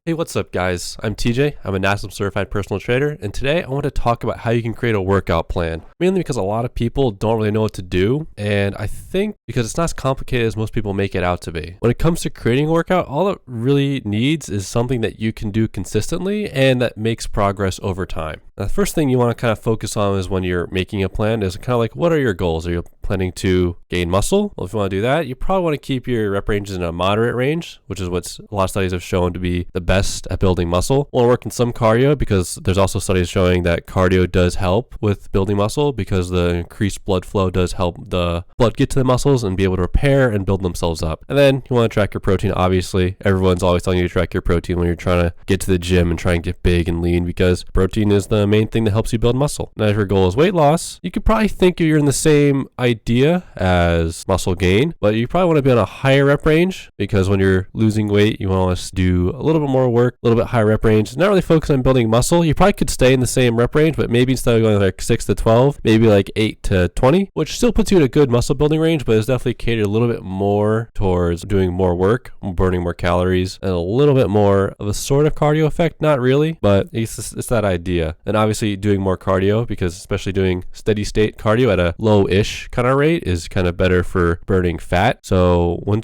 Hey, what's up, guys? I'm TJ. I'm a NASM certified personal trainer, and today I want to talk about how you can create a workout plan. Mainly because a lot of people don't really know what to do, and I think because it's not as complicated as most people make it out to be. When it comes to creating a workout, all it really needs is something that you can do consistently and that makes progress over time. Now, the first thing you want to kind of focus on is when you're making a plan is kind of like, what are your goals? Are you planning to gain muscle? Well, if you want to do that, you probably want to keep your rep ranges in a moderate range, which is what a lot of studies have shown to be the best at building muscle. Want to work in some cardio because there's also studies showing that cardio does help with building muscle because the increased blood flow does help the blood get to the muscles and be able to repair and build themselves up. And then you want to track your protein. Obviously, everyone's always telling you to track your protein when you're trying to get to the gym and try and get big and lean because protein is the main thing that helps you build muscle. Now, if your goal is weight loss, you could probably think you're in the same idea as muscle gain, but you probably want to be on a higher rep range because when you're losing weight, you want to do a little bit more work, a little bit higher rep range, not really focus on building muscle. You probably could stay in the same rep range, but maybe instead of going like 6 to 12, maybe like 8 to 20, which still puts you in a good muscle building range, but is definitely catered a little bit more towards doing more work, burning more calories, and a little bit more of a sort of cardio effect. Not really, but it's that idea. And obviously doing more cardio, because especially doing steady state cardio at a low-ish kind of rate is kind of better for burning fat. So when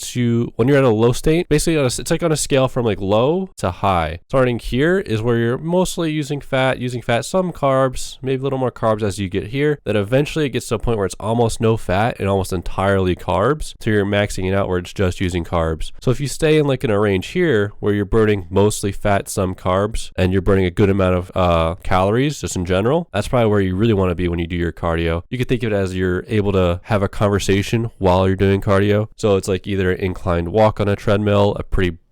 you're at a low state, basically it's like on a scale from like low to high. Starting here is where you're mostly using fat, some carbs, maybe a little more carbs as you get here. Then eventually it gets to a point where it's almost no fat and almost entirely carbs. So you're maxing it out where it's just using carbs. So if you stay in like in a range here where you're burning mostly fat, some carbs, and you're burning a good amount of calories just in general, that's probably where you really want to be when you do your cardio. You could think of it as you're able to have a conversation while you're doing cardio. So it's like either an inclined walk on a treadmill,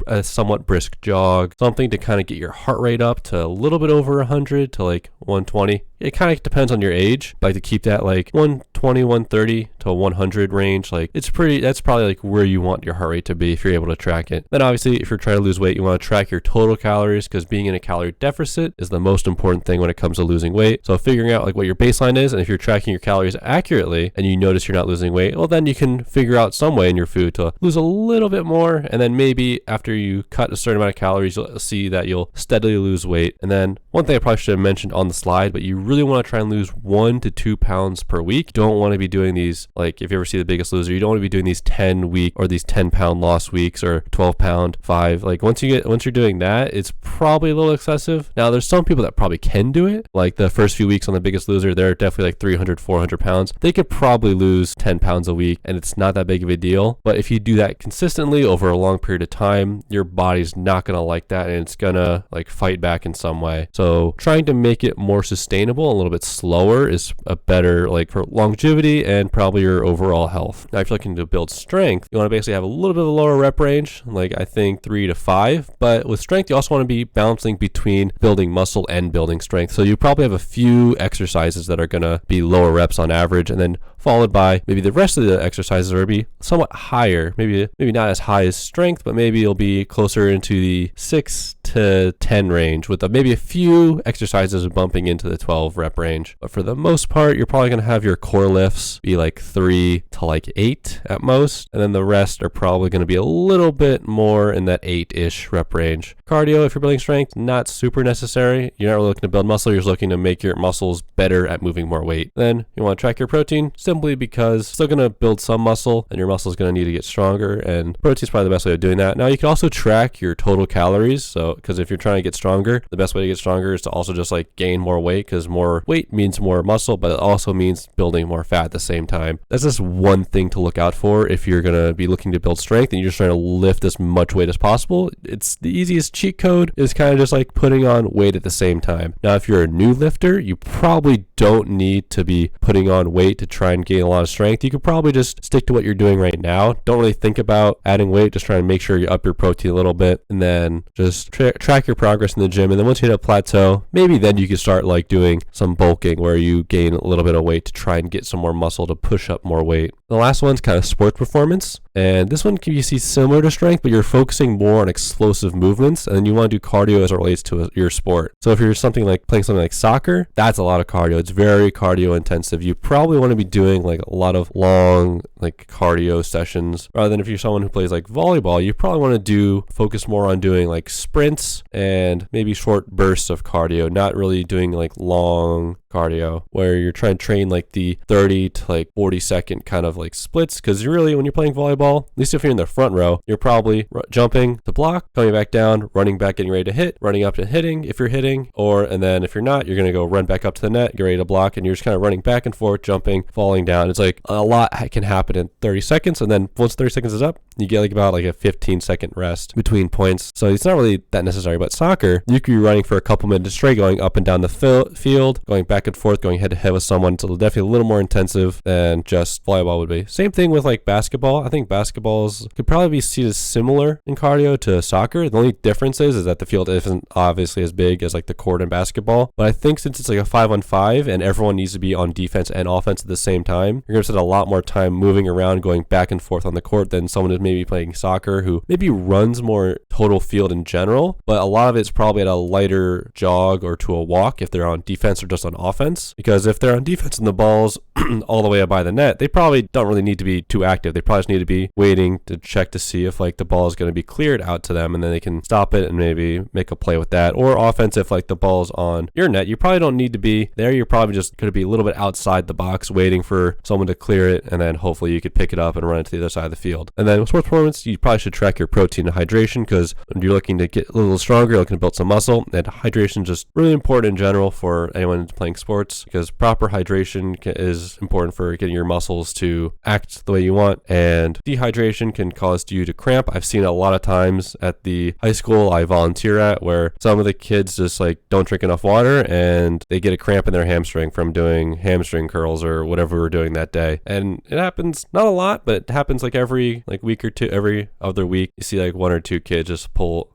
a somewhat brisk jog, something to kind of get your heart rate up to a little bit over 100 to like 120. It kind of depends on your age. I like to keep that like 120, 130 to 100 range. Like that's probably like where you want your heart rate to be if you're able to track it. Then obviously if you're trying to lose weight, you want to track your total calories because being in a calorie deficit is the most important thing when it comes to losing weight. So figuring out like what your baseline is, and if you're tracking your calories accurately and you notice you're not losing weight, well then you can figure out some way in your food to lose a little bit more, and then maybe after you cut a certain amount of calories, you'll see that you'll steadily lose weight. And then one thing I probably should have mentioned on the slide, but you really want to try and lose 1 to 2 pounds per week. You don't want to be doing these, like if you ever see The Biggest Loser, you don't want to be doing these 10-week or these 10-pound loss weeks or 12-pound 5. Like once you're doing that, it's probably a little excessive. Now there's some people that probably can do it. Like the first few weeks on The Biggest Loser, they're definitely like 300, 400 pounds. They could probably lose 10 pounds a week and it's not that big of a deal. But if you do that consistently over a long period of time, your body's not going to like that and it's going to like fight back in some way. So trying to make it more sustainable, a little bit slower is a better like for longevity and probably your overall health. Now if you're looking to build strength, you want to basically have a little bit of a lower rep range, like I think 3 to 5. But with strength, you also want to be balancing between building muscle and building strength. So you probably have a few exercises that are going to be lower reps on average, and then followed by maybe the rest of the exercises are be somewhat higher, maybe not as high as strength, but maybe it'll be closer into the 6 to 10 range with maybe a few exercises bumping into the 12 rep range. But for the most part, you're probably going to have your core lifts be like 3 to like 8 at most, and then the rest are probably going to be a little bit more in that 8-ish rep range. Cardio, if you're building strength, not super necessary. You're not really looking to build muscle, you're just looking to make your muscles better at moving more weight. Then you want to track your protein simply because it's still going to build some muscle and your muscle is going to need to get stronger, and protein is probably the best way of doing that. Now you can also track your total calories, so because if you're trying to get stronger, the best way to get stronger is to also just like gain more weight, because more weight means more muscle, but it also means building more fat at the same time. That's just one thing to look out for if you're going to be looking to build strength and you're just trying to lift as much weight as possible. It's the easiest cheat code is kind of just like putting on weight at the same time. Now if you're a new lifter, you probably don't need to be putting on weight to try and gain a lot of strength. You could probably just stick to what you're doing right now. Don't really think about adding weight, just try and make sure you up your protein a little bit, and then just track your progress in the gym. And then once you hit a plateau, maybe then you can start like doing some bulking where you gain a little bit of weight to try and get some more muscle to push up more weight. The last one's kind of sports performance. And this one can you see similar to strength, but you're focusing more on explosive movements, and then you want to do cardio as it relates to your sport. So if you're something like playing something like soccer, that's a lot of cardio. It's very cardio intensive. You probably want to be doing like a lot of long like cardio sessions, rather than if you're someone who plays like volleyball, you probably want to focus more on doing like sprints and maybe short bursts of cardio, not really doing like long cardio where you're trying to train like the 30 to like 40 second kind of like splits, because really when you're playing volleyball, at least if you're in the front row, you're probably jumping to block, coming back down, running back, getting ready to hit, running up and hitting if you're hitting, and then if you're not, you're going to go run back up to the net, get ready to block, and you're just kind of running back and forth, jumping, falling down. It's like a lot can happen in 30 seconds, and then once 30 seconds is up, you get like about like a 15-second rest between points. So it's not really that necessary. But soccer, you could be running for a couple minutes straight, going up and down the field, going back and forth, going head to head with someone. It's definitely a little more intensive than just volleyball would be. Same thing with like basketball. I think basketballs could probably be seen as similar in cardio to soccer. The only difference is that the field isn't obviously as big as like the court in basketball. But I think since it's like a 5-on-5 and everyone needs to be on defense and offense at the same time, you're going to spend a lot more time moving around, going back and forth on the court than someone who's maybe playing soccer who maybe runs more total field in general, but a lot of it's probably at a lighter jog or to a walk if they're on defense or just on offense. Because if they're on defense and the ball's all the way up by the net, they probably don't really need to be too active. They probably just need to be waiting to check to see if like the ball is going to be cleared out to them, and then they can stop it and maybe make a play with that. Or offense, if like the ball's on your net, you probably don't need to be there. You're probably just going to be a little bit outside the box waiting for someone to clear it, and then hopefully you could pick it up and run it to the other side of the field. And then with sports performance, you probably should track your protein and hydration, because when you're looking to get a little stronger, you're looking to build some muscle, and hydration is just really important in general for anyone who's playing sports, because proper hydration is important for getting your muscles to act the way you want, and dehydration can cause you to cramp. I've seen it a lot of times at the high school I volunteer at, where some of the kids just like don't drink enough water and they get a cramp in their hamstring from doing hamstring curls or whatever we were doing that day. And it happens not a lot, but it happens like every like week or two, every other week. You see like one or two kids just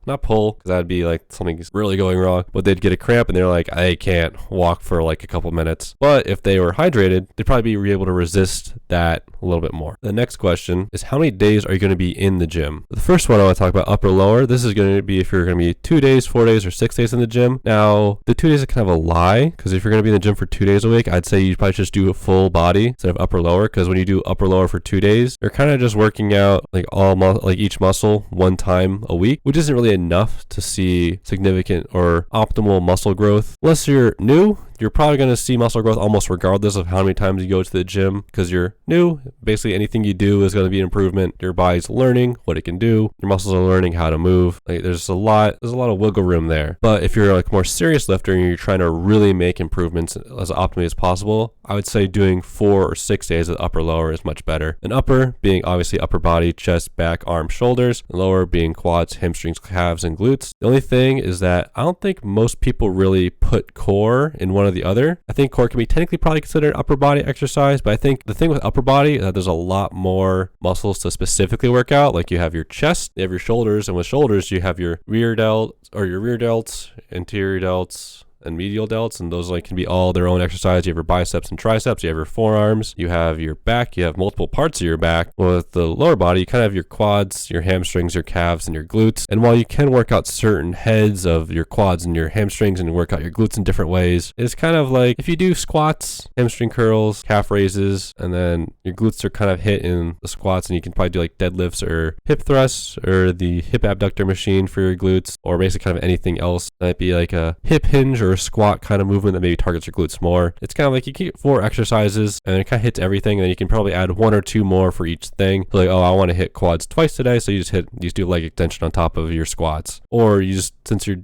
not pull, because that'd be like something's really going wrong, but they'd get a cramp and they're like, I can't walk for like a couple minutes. But if they were hydrated, they'd probably be able to resist that a little bit more. The next question is, how many days are you going to be in the gym? The first one I want to talk about, upper lower. This is going to be if you're going to be 2 days, 4 days, or 6 days in the gym. Now, the 2 days is kind of a lie, because if you're going to be in the gym for 2 days a week, I'd say you probably just do a full body instead of upper lower, because when you do upper lower for 2 days, you're kind of just working out like each muscle one time a week, which isn't really enough to see significant or optimal muscle growth. Unless you're new, you're probably going to see muscle growth almost regardless of how many times you go to the gym, because you're new. Basically anything you do is going to be an improvement. Your body's learning what it can do. Your muscles are learning how to move. Like there's a lot of wiggle room there. But if you're like more serious lifter and you're trying to really make improvements as optimally as possible, I would say doing 4 or 6 days of upper lower is much better. And upper being obviously upper body, chest, back, arms, shoulders, and lower being quads, hamstrings, calves, and glutes. The only thing is that I don't think most people really put core in one of the other. I think core can be technically probably considered upper body exercise, but I think the thing with upper body is that there's a lot more muscles to specifically work out. Like you have your chest, you have your shoulders, and with shoulders you have your rear delts, anterior delts, and medial delts, and those like can be all their own exercise. You have your biceps and triceps, you have your forearms, you have your back, you have multiple parts of your back. With the lower body, you kind of have your quads, your hamstrings, your calves, and your glutes. And while you can work out certain heads of your quads and your hamstrings and work out your glutes in different ways, it's kind of like if you do squats, hamstring curls, calf raises, and then your glutes are kind of hit in the squats, and you can probably do like deadlifts or hip thrusts or the hip abductor machine for your glutes, or basically kind of anything else. That might be like a hip hinge or squat kind of movement that maybe targets your glutes more. It's kind of like you can get 4 exercises and it kind of hits everything, and then you can probably add 1 or 2 more for each thing. So like, oh, I want to hit quads twice today, so you just do leg extension on top of your squats. Or you just, since your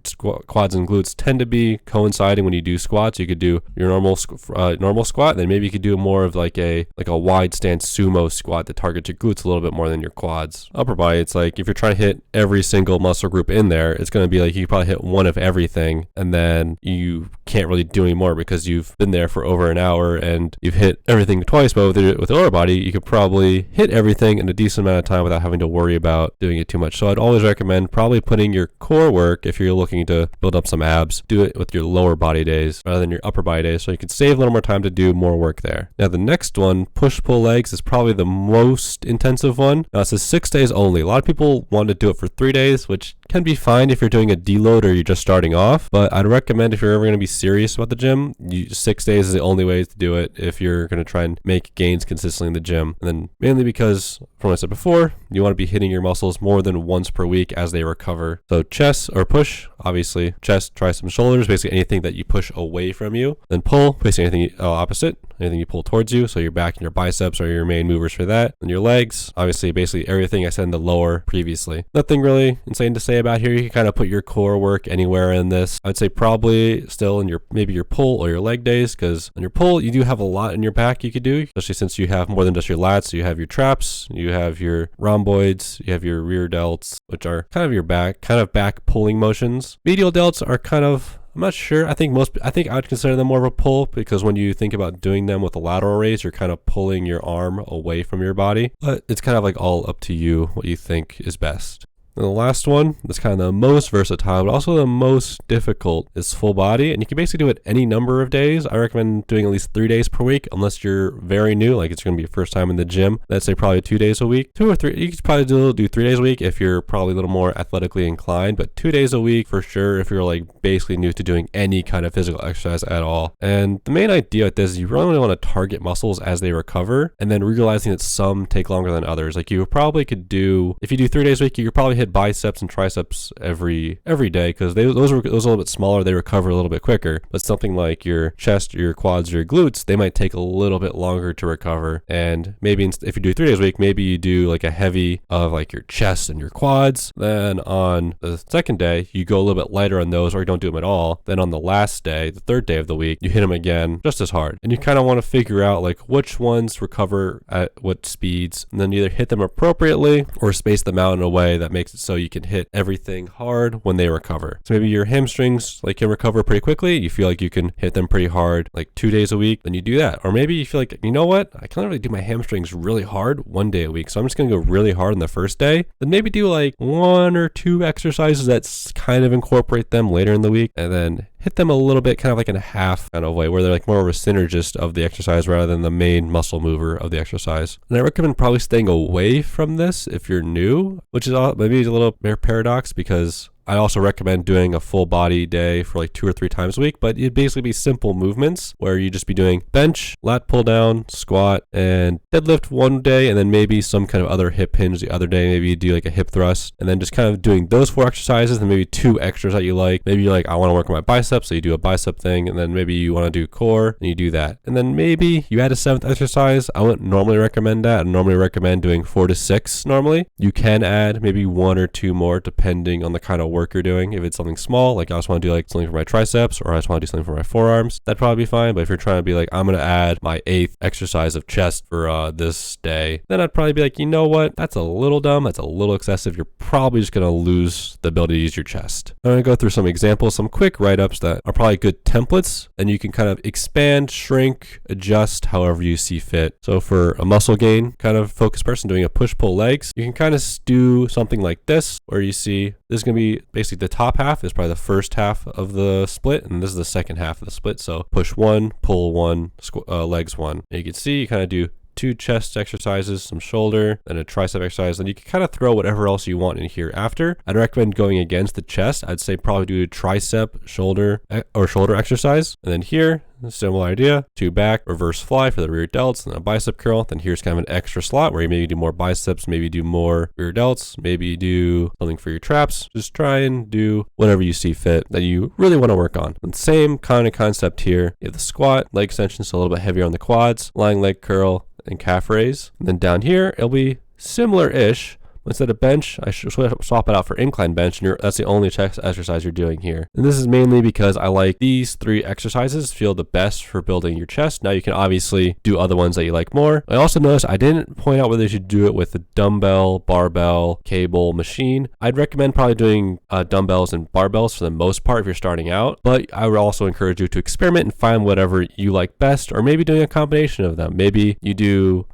quads and glutes tend to be coinciding when you do squats, you could do your normal squat, then maybe you could do more of like a wide stance sumo squat that targets your glutes a little bit more than your quads. Upper body, it's like if you're trying to hit every single muscle group in there, it's going to be like you probably hit 1 of everything, and then you you can't really do anymore because you've been there for over an hour and you've hit everything twice. But with the lower body, you could probably hit everything in a decent amount of time without having to worry about doing it too much. So I'd always recommend probably putting your core work, if you're looking to build up some abs, do it with your lower body days rather than your upper body days, so you can save a little more time to do more work there. Now the next one, push-pull legs, is probably the most intensive one. Now it says 6 days only. A lot of people want to do it for 3 days, which can be fine if you're doing a deload or you're just starting off, but I'd recommend if you're ever going to be serious about the gym, 6 days is the only way to do it if you're going to try and make gains consistently in the gym. And then mainly because, from what I said before, you want to be hitting your muscles more than once per week as they recover. So chest or push, obviously chest, triceps, shoulders, basically anything that you push away from you. Then pull, basically anything opposite, anything you pull towards you. So your back and your biceps are your main movers for that. And your legs, obviously basically everything I said in the lower previously. Nothing really insane to say about here. You can kind of put your core work anywhere in this. I'd say probably still in maybe your pull or your leg days, because on your pull you do have a lot in your back you could do, especially since you have more than just your lats. So you have your traps, you have your rhomboids, you have your rear delts, which are kind of your back pulling motions. Medial delts are kind of, I'm not sure. I think I'd consider them more of a pull, because when you think about doing them with a lateral raise, you're kind of pulling your arm away from your body. But it's kind of like all up to you what you think is best. And the last one, that's kind of the most versatile, but also the most difficult, is full body. And you can basically do it any number of days. I recommend doing at least 3 days per week, unless you're very new, like it's going to be your first time in the gym. Let's say probably 2 days a week. 2 or 3, you could probably do 3 days a week if you're probably a little more athletically inclined, but 2 days a week for sure if you're like basically new to doing any kind of physical exercise at all. And the main idea with this is you really want to target muscles as they recover, and then realizing that some take longer than others. Like you probably could do, if you do 3 days a week, you could probably hit biceps and triceps every day, because those are a little bit smaller, they recover a little bit quicker. But something like your chest, your quads, your glutes, they might take a little bit longer to recover. And maybe if you do 3 days a week, maybe you do like a heavy of like your chest and your quads. Then on the second day, you go a little bit lighter on those, or you don't do them at all. Then on the last day, the third day of the week, you hit them again just as hard. And you kind of want to figure out like which ones recover at what speeds, and then either hit them appropriately or space them out in a way that makes it so you can hit everything hard when they recover. So maybe your hamstrings like can recover pretty quickly. You feel like you can hit them pretty hard like 2 days a week, then you do that. Or maybe you feel like, you know what, I can't really do my hamstrings really hard 1 day a week, so I'm just gonna go really hard on the first day. Then maybe do like 1 or 2 exercises that kind of incorporate them later in the week, and then hit them a little bit kind of like in a half kind of way, where they're like more of a synergist of the exercise rather than the main muscle mover of the exercise. And I recommend probably staying away from this if you're new, which is maybe a little paradox, because I also recommend doing a full body day for like 2 or 3 times a week, but it'd basically be simple movements where you just be doing bench, lat pull down, squat, and deadlift one day, and then maybe some kind of other hip hinge the other day. Maybe you do like a hip thrust, and then just kind of doing those 4 exercises, and maybe 2 extras that you like. Maybe you're like, I want to work on my biceps, so you do a bicep thing, and then maybe you want to do core, and you do that. And then maybe you add a 7th exercise. I wouldn't normally recommend that. I normally recommend doing 4 to 6 normally. You can add maybe 1 or 2 more depending on the kind of work you're doing. If it's something small, like I just want to do like something for my triceps, or I just want to do something for my forearms, that'd probably be fine. But if you're trying to be like, I'm going to add my 8th exercise of chest for this day, then I'd probably be like, you know what, that's a little dumb, that's a little excessive. You're probably just going to lose the ability to use your chest. I'm going to go through some examples, some quick write-ups that are probably good templates, and you can kind of expand, shrink, adjust however you see fit. So for a muscle gain kind of focused person doing a push-pull legs, you can kind of do something like this, where you see this is going to be basically the top half is probably the first half of the split, and this is the second half of the split. So push 1, pull 1, legs 1. And you can see you kind of do 2 chest exercises, some shoulder, and a tricep exercise, and you can kind of throw whatever else you want in here after. I'd recommend going against the chest. I'd say probably do a tricep, shoulder, or shoulder exercise. And then here, similar idea, 2 back, reverse fly for the rear delts, and a bicep curl. Then here's kind of an extra slot where you maybe do more biceps, maybe do more rear delts, maybe do something for your traps. Just try and do whatever you see fit that you really want to work on. And same kind of concept here. You have the squat, leg extensions, so a little bit heavier on the quads, lying leg curl, and calf raise. And then down here, it'll be similar-ish, instead of bench, I should swap it out for incline bench, and that's the only chest exercise you're doing here. And this is mainly because I like these 3 exercises feel the best for building your chest. Now you can obviously do other ones that you like more. I also noticed I didn't point out whether you should do it with a dumbbell, barbell, cable, machine. I'd recommend probably doing dumbbells and barbells for the most part if you're starting out, but I would also encourage you to experiment and find whatever you like best, or maybe doing a combination of them. Maybe you do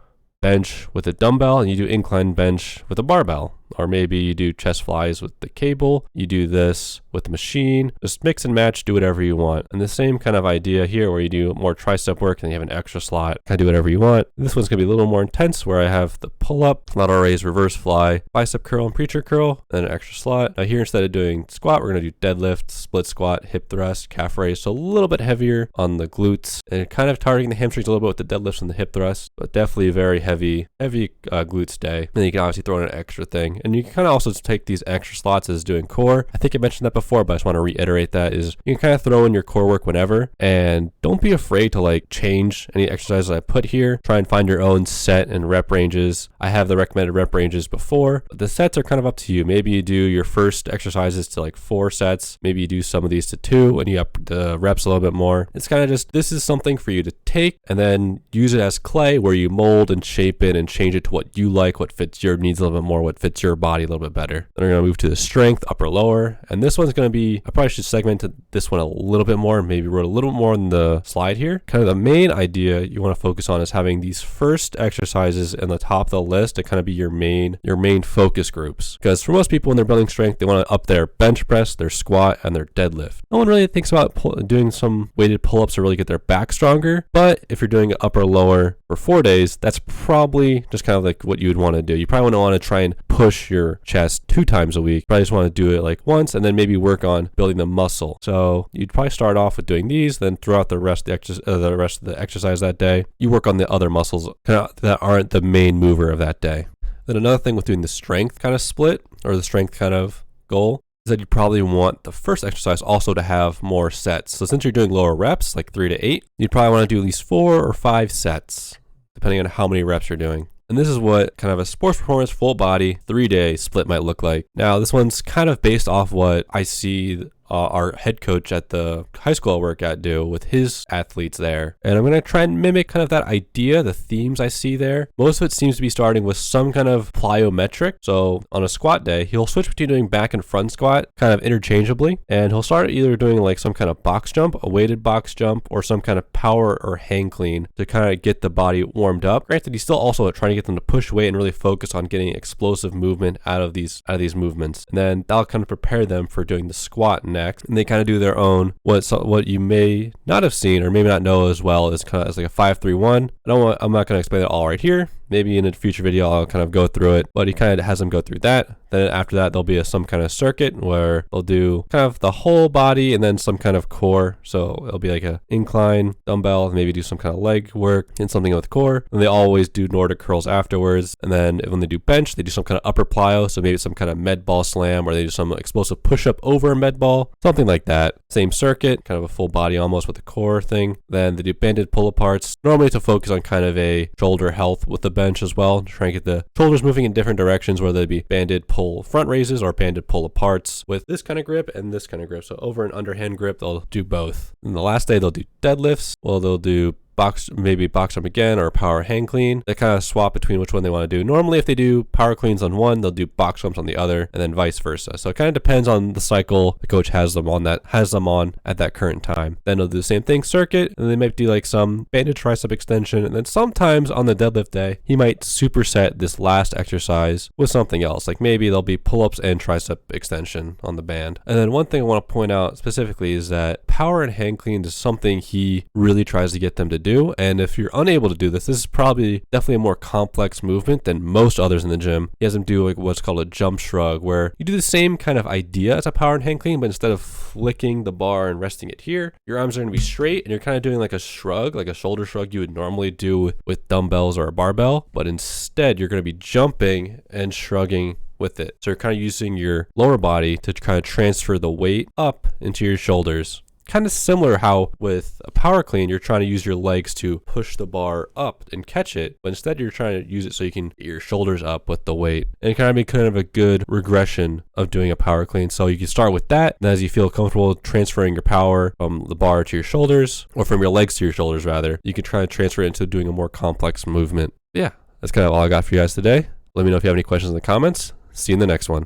bench with a dumbbell and you do incline bench with a barbell, or maybe you do chest flies with the cable, you do this with the machine. Just mix and match, do whatever you want. And the same kind of idea here where you do more tricep work and you have an extra slot, kind of do whatever you want. This one's gonna be a little more intense where I have the pull-up, lateral raise, reverse fly, bicep curl and preacher curl, and an extra slot. Now here, instead of doing squat, we're gonna do deadlift, split squat, hip thrust, calf raise. So a little bit heavier on the glutes and kind of targeting the hamstrings a little bit with the deadlifts and the hip thrust, but definitely a very heavy glutes day. And then you can obviously throw in an extra thing. And you can kind of also take these extra slots as doing core. I think I mentioned that before, but I just want to reiterate that is you can kind of throw in your core work whenever, and don't be afraid to like change any exercises I put here. Try and find your own set and rep ranges. I have the recommended rep ranges before, but the sets are kind of up to you. Maybe you do your first exercises to like 4 sets. Maybe you do some of these to 2 and you up the reps a little bit more. It's kind of just, this is something for you to take and then use it as clay where you mold and shape it and change it to what you like, what fits your needs a little bit more, what fits your body a little bit better. Then we're going to move to the strength, upper lower, and this one's going to be, I probably should segment this one a little bit more, maybe wrote a little more in the slide here. Kind of the main idea you want to focus on is having these first exercises in the top of the list to kind of be your main focus groups. Because for most people when they're building strength, they want to up their bench press, their squat, and their deadlift. No one really thinks about doing some weighted pull-ups to really get their back stronger, but if you're doing upper lower for 4 days, that's probably just kind of like what you would want to do. You probably want to try and push your chest 2 times a week. You probably just want to do it like once and then maybe work on building the muscle. So you'd probably start off with doing these, then throughout the rest of the exercise that day, you work on the other muscles that aren't the main mover of that day. Then another thing with doing the strength kind of split or the strength kind of goal is that you probably want the first exercise also to have more sets. So since you're doing lower reps, like 3 to 8, you'd probably want to do at least 4 or 5 sets, depending on how many reps you're doing. And this is what kind of a sports performance full body 3-day split might look like. Now, this one's kind of based off what I see our head coach at the high school I work at do with his athletes there. And I'm going to try and mimic kind of that idea, the themes I see there. Most of it seems to be starting with some kind of plyometric. So on a squat day, he'll switch between doing back and front squat kind of interchangeably. And he'll start either doing like some kind of box jump, a weighted box jump, or some kind of power or hang clean to kind of get the body warmed up. Granted, he's still also trying to get them to push weight and really focus on getting explosive movement out of these movements. And then that'll kind of prepare them for doing the squat next, and they kind of do their own what you may not have seen or maybe not know as well is kind of as like a 5-3-1. I'm not going to explain it all right here. Maybe in a future video I'll kind of go through it, but he kind of has them go through that. Then after that there'll be some kind of circuit where they'll do kind of the whole body and then some kind of core. So it'll be like a incline dumbbell, maybe do some kind of leg work and something with core. And they always do Nordic curls afterwards. And then when they do bench, they do some kind of upper plyo. So maybe some kind of med ball slam, or they do some explosive push up over a med ball, something like that. Same circuit, kind of a full body almost with the core thing. Then they do banded pull aparts, normally to focus on kind of a shoulder health with the bench as well, to try and get the shoulders moving in different directions, whether they be banded pull front raises or banded pull aparts with this kind of grip and this kind of grip. So over and underhand grip, they'll do both. And the last day they'll do deadlifts. Well, they'll do box jump again or power hang clean. They kind of swap between which one they want to do. Normally if they do power cleans on one, they'll do box jumps on the other, and then vice versa. So it kind of depends on the cycle the coach has them on at that current time. Then they'll do the same thing, circuit, and they might do like some banded tricep extension, and then sometimes on the deadlift day he might superset this last exercise with something else, like maybe there'll be pull-ups and tricep extension on the band. And then one thing I want to point out specifically is that power and hang cleans is something he really tries to get them to do. And if you're unable to do this is probably definitely a more complex movement than most others in the gym. He has them do like what's called a jump shrug, where you do the same kind of idea as a power and hang clean, but instead of flicking the bar and resting it here, your arms are going to be straight and you're kind of doing like a shrug, like a shoulder shrug you would normally do with dumbbells or a barbell, but instead you're going to be jumping and shrugging with it. So you're kind of using your lower body to kind of transfer the weight up into your shoulders. kind of similar how with a power clean, you're trying to use your legs to push the bar up and catch it, but instead you're trying to use it so you can get your shoulders up with the weight. And it kind of be kind of a good regression of doing a power clean. So you can start with that, and as you feel comfortable transferring your power from the bar to your shoulders, or from your legs to your shoulders rather, you can try to transfer it into doing a more complex movement. Yeah, that's kind of all I got for you guys today. Let me know if you have any questions in the comments. See you in the next one.